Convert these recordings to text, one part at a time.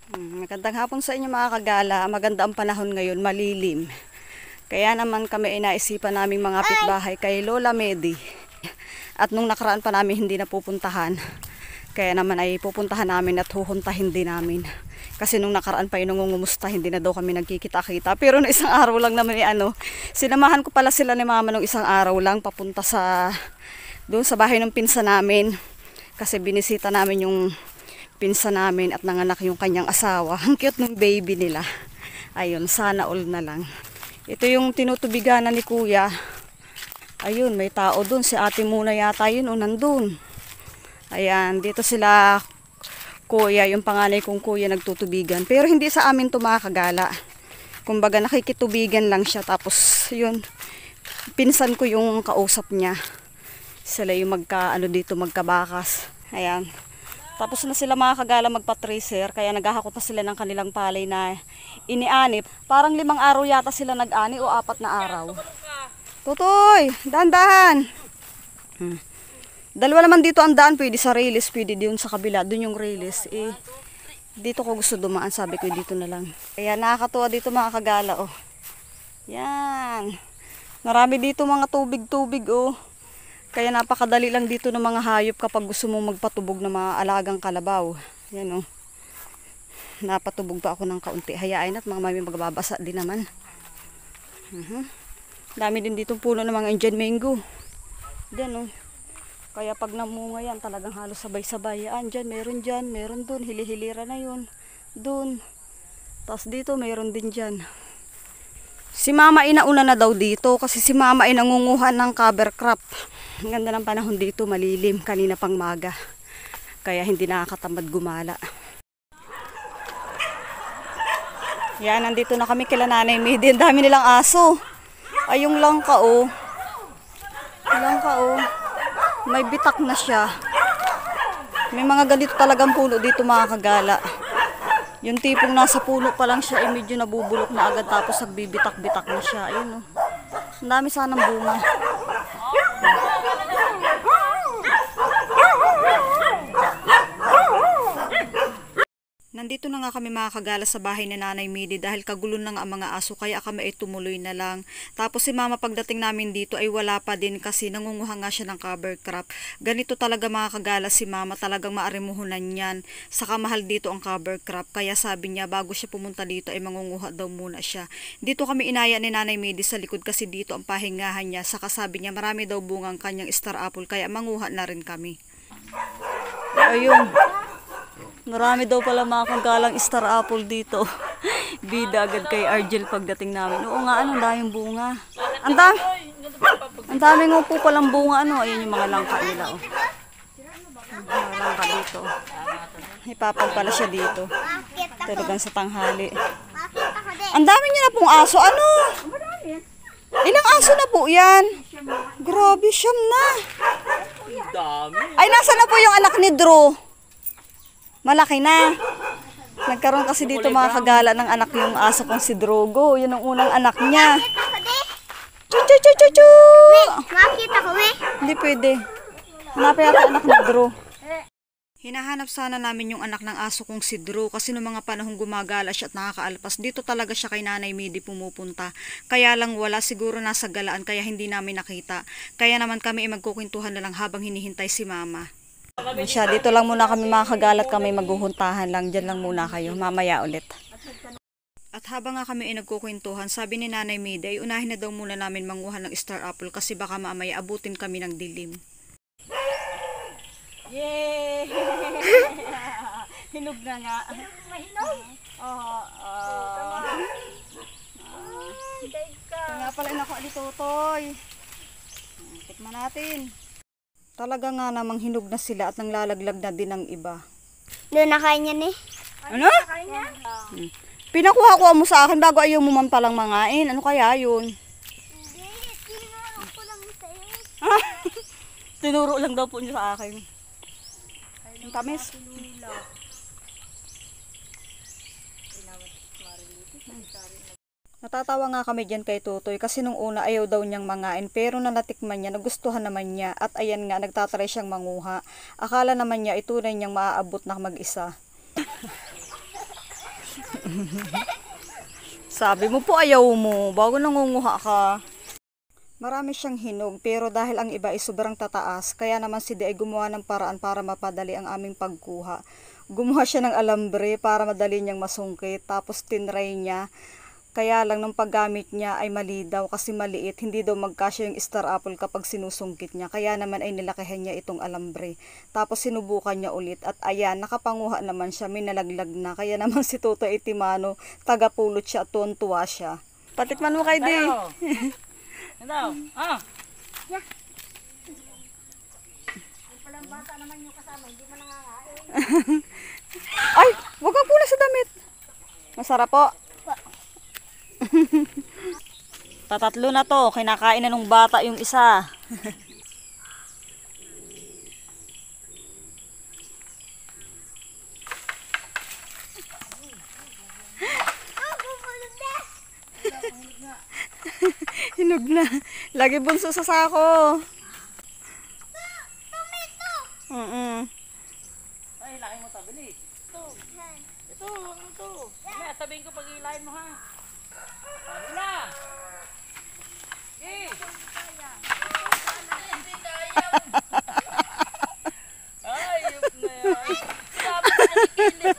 Magandang hapon sa inyo mga kagala. Maganda ang panahon ngayon, malilim. Kaya naman kami ay naisipan naming mga pitbahay kay Lola Medi. At nung nakaraan pa namin hindi napupuntahan, kaya naman ay pupuntahan namin at huhuntahin din namin. Kasi nung nakaraan pa yung nangungumusta, hindi na daw kami nagkikita-kita. Pero no isang araw lang naman sinamahan ko pala sila ni mama nung isang araw lang papunta doon sa bahay ng pinsa namin. Kasi binisita namin yung pinsa namin at nanganak yung kanyang asawa. Ang cute ng baby nila. Ayun, sana all na lang. Ito yung tinutubigan na ni kuya. Ayun, may tao dun. Si ate muna yata yun o nandun. Ayan, dito sila kuya, yung panganay kong kuya nagtutubigan. Pero hindi sa amin to mga kagala. Kumbaga nakikitubigan lang siya. Tapos yun, pinsan ko yung kausap niya. Sila yung magkabakas. Ayan. Tapos na sila mga kagala magpa-tracer, kaya naghahakot na sila ng kanilang palay na inianip. Parang 5 araw yata sila nag-ani o 4 na araw. Tutoy, dahan-dahan. Dalawa naman dito ang daan, pwede sa release, pwede dun sa kabila, dun yung release. Dito ko gusto dumaan, sabi ko dito na lang. Kaya nakakatuwa dito mga kagala, oh. Yan. Marami dito mga tubig-tubig, oh. Kaya napakadali lang dito ng mga hayop kapag gusto mong magpatubog ng mga alagang kalabaw. Yan o. Napatubog pa ako ng kaunti. Hayain at mga mami magbabasa din naman. Dami din dito puno ng mga Indian mango. Yan o. Kaya pag namunga yan talagang halos sabay-sabay. Yan dyan, meron dun. Hili-hilira na yun. Dun. Tapos dito meron din dyan. Si mama inauna na daw dito kasi si mama ay nangunguha ng cover crop. Ang ganda ng panahon dito, malilim, kanina pang maga. Kaya hindi nakakatamad gumala. Yan, nandito na kami kila Nanay Medi. Ang dami nilang aso. Ay, yung langka, oh. Langka, oh. May bitak na siya. May mga ganito talagang puno dito mga kagala. Yung tipong nasa puno pa lang siya, medyo nabubulok na agad tapos nagbibitak-bitak na siya. Ayun, oh. Ang dami sanang bunga. Nandito na nga kami mga kagala sa bahay ni Nanay Medi dahil kagulo na nga ang mga aso kaya kami ay tumuloy na lang. Tapos si mama pagdating namin dito ay wala pa din kasi nangunguha nga siya ng cover crop. Ganito talaga mga kagala si mama, talagang maarimuhunan yan. Saka mahal dito ang cover crop kaya sabi niya bago siya pumunta dito ay mangunguha daw muna siya. Dito kami inaya ni Nanay Medi sa likod kasi dito ang pahingahan niya. Saka sabi niya marami daw bungang kanyang star apple kaya manguha na rin kami. Ayun. Marami daw pala mga kagalang star apple dito. Bida agad kay Argel pagdating namin. Oo nga, daming bunga. Ang dami nga po palang bunga, Ayun yung mga langka nila, oh. Mga langka dito. Ipapag pala siya dito. Talagang sa tanghali. Ang dami niya na pong aso, Ilang aso na po yan? Grabe, 9 na. Ay, nasa na po yung anak ni Drew? Malaki na. Nagkaroon kasi dito mga kagala ng anak yung aso kong si Drogo. Yun ang unang anak niya. Chu-chu-chu-chu-chu! Makita ko, Hindi pwede. Hanapin natin anak ni Drew. Hinahanap sana namin yung anak ng aso kong si Drew kasi noong mga panahong gumagala siya at nakakaalpas. Dito talaga siya kay Nanay Medi pumupunta. Kaya lang wala, siguro nasa galaan kaya hindi namin nakita. Kaya naman kami magkukwentuhan na lang habang hinihintay si mama. Siya, dito lang muna kami mga kagalat kami maghuhuntahan lang. Diyan lang muna kayo. Mamaya ulit. At habang nga kami nagkukwentuhan, sabi ni Nanay Medi ay unahin na daw muna namin manguha ng star apple kasi baka mamaya abutin kami ng dilim. Yay! Hinog na nga. Mahinog? Ito nga pala yung nakuha dito, Toy. Tikman natin. Talaga nga namang hinog na sila at nanglalaglag na din ang iba. Doon na kain yan, Ano? Pinakuha-kuha mo sa akin bago ayaw mo man palang mangain. Ano kaya yun? Hindi, tinuro ko lang sa iyo. Tinuro lang daw po niya sa akin. Ang tamis. Natatawa nga kami dyan kay Tutoy kasi nung una ayaw daw niyang mangain pero na natikman niya, nagustuhan naman niya at ayan nga nagtatry siyang manguha. Akala naman niya itunay niyang maaabot na mag-isa. Sabi mo po ayaw mo, bago nangunguha ka. Marami siyang hinog, pero dahil ang iba ay sobrang tataas, kaya naman si Di ay gumawa ng paraan para mapadali ang aming pagkuha. Gumawa siya ng alambre para madali niyang masungkit, tapos tinray niya. Kaya lang nung paggamit niya ay mali daw kasi maliit, hindi daw magkasya yung star apple kapag sinusungkit niya. Kaya naman ay nilakihan niya itong alambre. Tapos sinubukan niya ulit at ayan, nakapanguha naman siya, may nalaglag na. Kaya naman si Toto Itimano, tagapulot siya at tuwan-tuwa siya. Patikman mo kay Di. Ano? Ah! Ay, wag kang pula sa damit. Masarap po. Tatatlo na to, kinakain na nung bata yung isa. Hinog na. Lagi bunso sa sako. Ay, hilahin mo to. Bilis. Ito. Mamaya, sabihin ko pag hilahin mo ha. Hila. Eh. Ayop na yan. Sabi ko na kilit.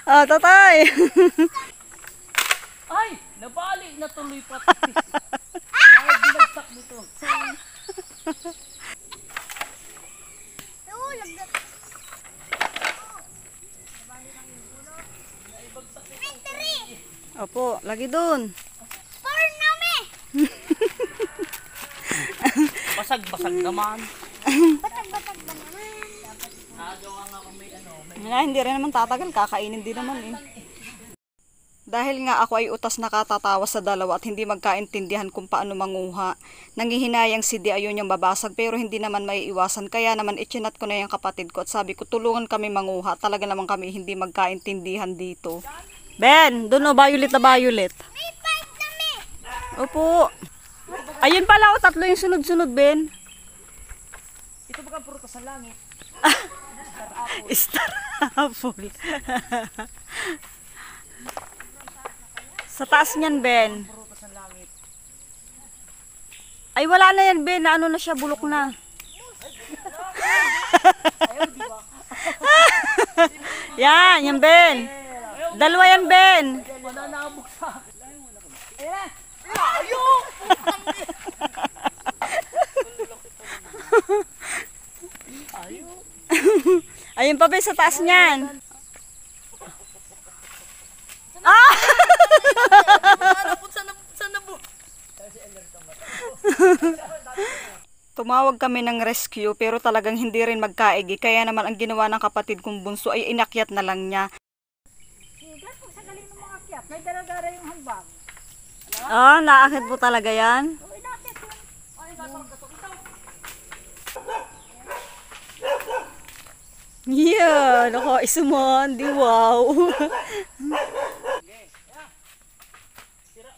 Ah, tatay. Ay, nabali na tuloy pati. Ay, binagsak nito. Opo, lagi dun. Basag-basag naman. Batag-batag ba naman? Nagawa nga kung may ano. Hindi rin naman tatagal, kakainin din naman eh. Dahil nga ako ay utas nakatatawa sa dalawa at hindi magkaintindihan kung paano manguha. Nangihinayang si Di ayaw niyang babasag pero hindi naman maiiwasan. Kaya naman itchinat ko na yung kapatid ko at sabi ko tulungan kami manguha. Talaga naman kami hindi magkaintindihan dito. Ben, doon o, violet na violet. May fight na me! Opo. Ayun pala o, tatlo yung sunod-sunod, Ben. Ito ba kang prutas ng langit? Star apple. Sa taas niyan, Ben. Prutas ng langit. Ay, wala na yan, Ben. Ano na siya, bulok na. Yan, yan, Ben. Dalawa yan, Ben. Wala na ang buksa. Ayun pa, Ben, sa taas niyan. Ah! Tumawag kami ng rescue pero talagang hindi rin magkaigi. Kaya naman ang ginawa ng kapatid kong bunso ay inakyat na lang niya. May dara-dara yung hambang. Ah, naakit po talaga yan. Yeah, nako, isuman, di wow. Sira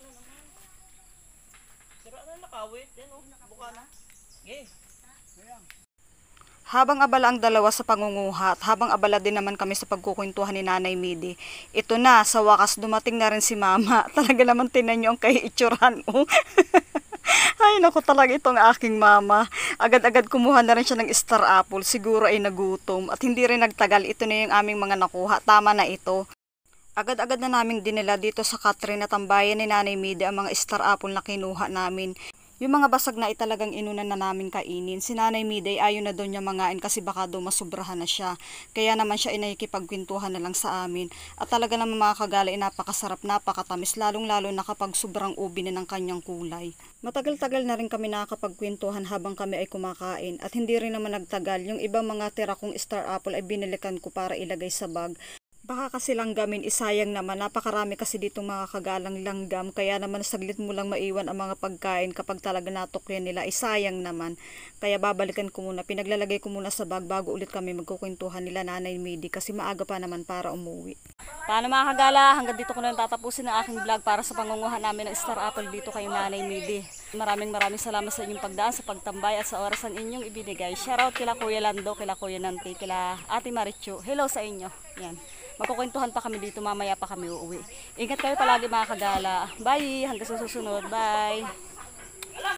na nakawit. Yan o, buka na. Okay. Habang abala ang dalawa sa pangunguha at habang abala din naman kami sa pagkukwentuhan ni Nanay Midi, ito na, sa wakas dumating na rin si Mama. Talaga naman tinan niyo ang kaiitsuran mo. Ay, naku talaga itong aking mama. Agad-agad kumuha na rin siya ng star apple. Siguro ay nagutom. At hindi rin nagtagal. Ito na yung aming mga nakuha. Tama na ito. Agad-agad na naming dinala dito sa Catherine at tambayan ni Nanay Midi ang mga star apple na kinuha namin. Yung mga basag na talagang inunan na namin kainin. Si Nanay Midi ayaw na doon niya mangain kasi baka daw masubrahan na siya. Kaya naman siya inakikipagkwentuhan na lang sa amin. At talaga naman mga kagala ay napakasarap, napakatamis, lalong-lalo na kapag sobrang ubi na ng kanyang kulay. Matagal-tagal na rin kami nakakapagkwentuhan habang kami ay kumakain. At hindi rin naman nagtagal. Yung ibang mga tira kong star apple ay binilikan ko para ilagay sa bag. Baka kasi langgamin, isayang naman. Napakarami kasi ditong mga kagalang langgam. Kaya naman saglit mo lang maiwan ang mga pagkain kapag talaga natukyan nila. Isayang naman. Kaya babalikan ko muna. Pinaglalagay ko muna sa bag bago ulit kami magkukwentuhan nila Nanay Midi. Kasi maaga pa naman para umuwi. Paano mga kagala, hanggang dito ko na tatapusin ang aking vlog para sa pangunguha namin ng star apple dito kay Nanay Midi. Maraming salamat sa inyong pagdaan, sa pagtambay at sa orasan inyong ibinigay. Shoutout kila Kuya Lando, kila Kuya Nante, kila Ate Marichu. Hello sa inyo. Yan. Magkukwentuhan pa kami dito, mamaya pa kami uuwi. Ingat kayo palagi mga kagala. Bye! Hanggang sa susunod. Bye!